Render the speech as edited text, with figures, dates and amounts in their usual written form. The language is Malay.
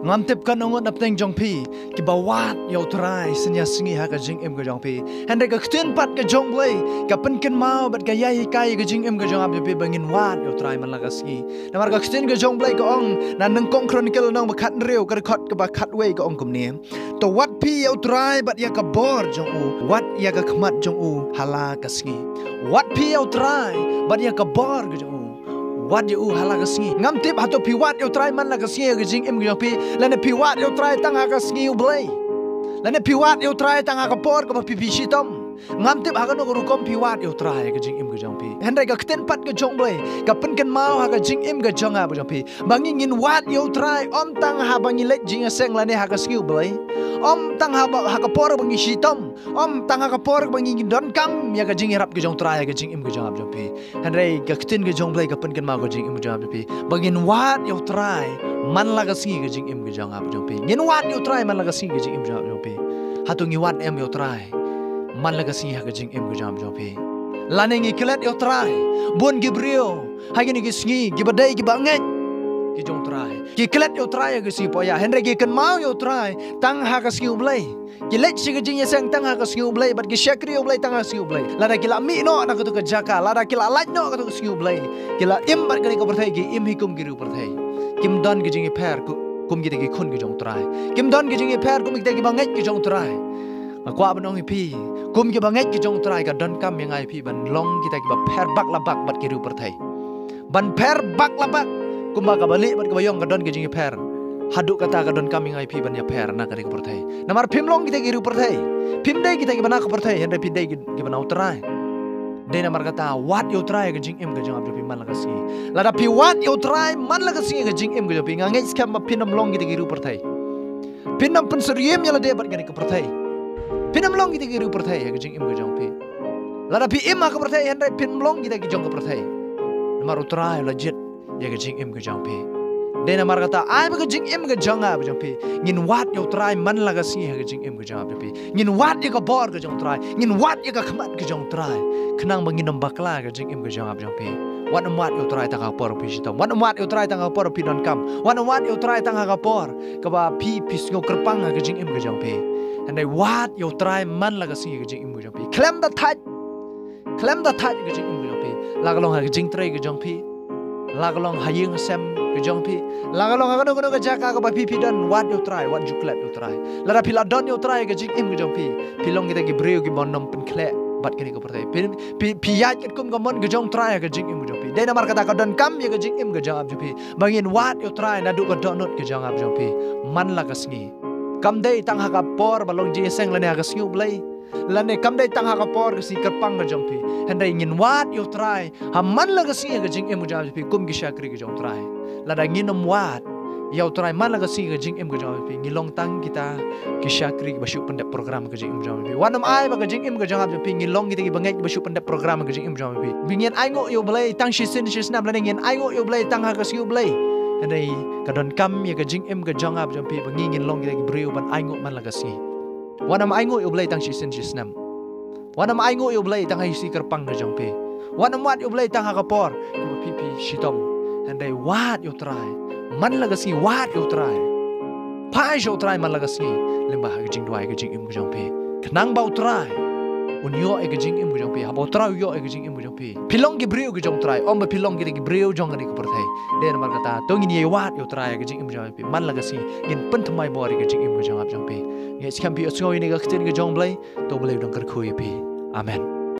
ngam tip kan ngot nap teng jong pi ki bawat yo trai senya singi ha ka jing em ga jong pi hande ka khten pat ka jong blai ka pen ken mau bat ka yai kai ka jing em ga jong ap pi bangin wat yo trai man la ka singi namar ka khten ka jong blai ka ong nan nang kong chronicle nang ba khat reu ka khot ka ba khat wei ka ong kum ne to wat pi yo trai bat ya ka bor jong u wat ya ka khmat jong u hala ka singi wat pi yo trai bat ya ka bor ka jong u wat yo hala ka singi ngam tip ha to pi wat yo trai man la ka singi ka jing em ga jong pi la ne pi wat yo trai tang ha ka singi u blai la ne pi wat yo trai tang ha ka por ka ba pi shi tom ngam tip ha ka no ru kom pi wat yo trai ka jing em ga jong pi hendai ka khten pat ka jong blai ka pen kan mau ha ka jing em ga jong ha ba jong pi bangi ngin wat yo trai om tang ha bangi let jing seng la ne ha ka singi u blai om tang ha ka por bangi shi tom om tang ha ka por bangi ngin don kam ya ka jing rap ka jong trai ka jing em ga jong ha jong pi hendai ka khten ka jong blai ka pen kan mau ka jing em ga jong ha pi bangin wat yo trai man la ka singi ka jing em ga jong ha jong pi ngin wat yo trai man la ka singi ka jing em ga jong pi hatu ngi wat em yo trai man la ka singi ha ka jing em ga jong pi lane ngi kelet yo trai bun gibrio ha gi ngi singi gi badai gi banget ki jong trai ki kelet yo trai ga si poya henre gi kan mau yo trai tang ha ka singi blai ki let si ga jing ya sang tang ha ka singi blai bat gi shakri blai tang ha singi blai lada ki la mi no na ka tu ka jaka lada ki la laj no ka tu ka singi blai ki la im bat ga ko perthai gi im hi kum gi ru perthai kim don gi jing per kum gi gi khun gi jong trai kim don gi jing per kum gi gi banget gi jong trai kwa banong hi pi kum gi banget gi jong trai ka don kam yang ai pi ban long kita gi ba per bak la bak bat gi ru perthai ban per bak la bak kum ba ka balik bat ka bayong ka don gi jing per haduk kata ka don kam yang ai pi ban ya per na ka ri perthai namar phim long kita gi ru perthai phim dai kita gi bana ka perthai hen pi dai gi bana utrai dai namar kata wat yo trai ga jing em ga jong ap pi man la ka si la da pi wat yo trai man la ka si ga jing em ga pi ngai skam ma pinam long kita gi ru perthai pinam pen seriem ya la de bat ga ka perthai pinam long kita gi ru perthai ga jing em ga jong pi la da pi im ma ka perthai hen dai pinam long kita gi jong ka perthai namar utrai la jet ya ga jing em ga jong pi dai namar kata ai ba ga jing em ga jong ap jong pi ngin wat yo trai man la ga si ga jing em ga jong ap pi ngin wat ya ka bor ga jong trai ngin wat ya ka khmat ga jong trai khnang bangin nam bakla ga jing em ga jong ap jong pi wat yo trai tang ha por pi sitam wat yo trai tang ha por pi don kam wat yo trai tang ha ka por ka ba pi sngo kerpang ga jing em ga jong pi andai wat yo trai man la ga si ga jing em ga jong pi klem da thaj ga jing em ga jong pi la ga long ha ga jing trai ga jong pi la ga long ha ying sem ga jong pi la ga long ha no ga jaka ka ba pi don wat yo trai wat juklet yo trai la da pi la don yo trai ga jing em ga jong pi long kita gi breu gi bon nom pen kle bat kini ko pertai pi yat ket kum ga mon ga jong trai ga jing em ga jong pi dai namar kata ka don kam ya ga jing em ga jong ab pi bangin wat yo trai na du ga don not ga jong ab jong pi man la ga sngi kam dai tang ha ka por balong ji seng la ne ga sngi blai la ne kam dai tang ha ka por ga si kerpang ga jong pi hendai ngin wat yo trai ha man la ga sngi ga jing em ga jong pi kum gi shakri ga jong trai la da nginom wat yo trai man la ga si ga jing em ga jong pi ngilong tang kita ki shakri ba shu pendek program ga jing em jong pi wanam ai ba ga jing em ga jong pi ngilong kita gi bangai ba shu pendek program ga jing em jong pi bingin ai ngo yo blai tang shi sin shi snam la ngin ai ngo yo blai tang ha ga si blai hendai ka don kam ya ga jing em ga jong ab jong pi bangi ngilong kita gi breu ban ai ngo man la ga si wanam ai ngo yo blai tang shi sin shi snam wanam ai ngo yo blai tang hai si kerpang ga jong pi wanam wat yo blai tang ha ka por pi shitom hendai wat yo trai man la ga si wat yo trai pai yo trai man la ga si lemba ga jing dwai ga jing em ga jong pi khnang bau trai un yo e ga jing em ga jong pi ha bau trai yo e ga jing em ga jong pi pilong gi breu ga jong trai om ba pilong gi breu jong ga ni ko perthai de na mar kata to ngi ye wat yo trai ga jing em ga jong pi man la ga si in pen thamai bori ga jing em ga jong ab jong pi nge skam pi asngoi ni ga khten ga jong blai to blai dong kar khoi pi amen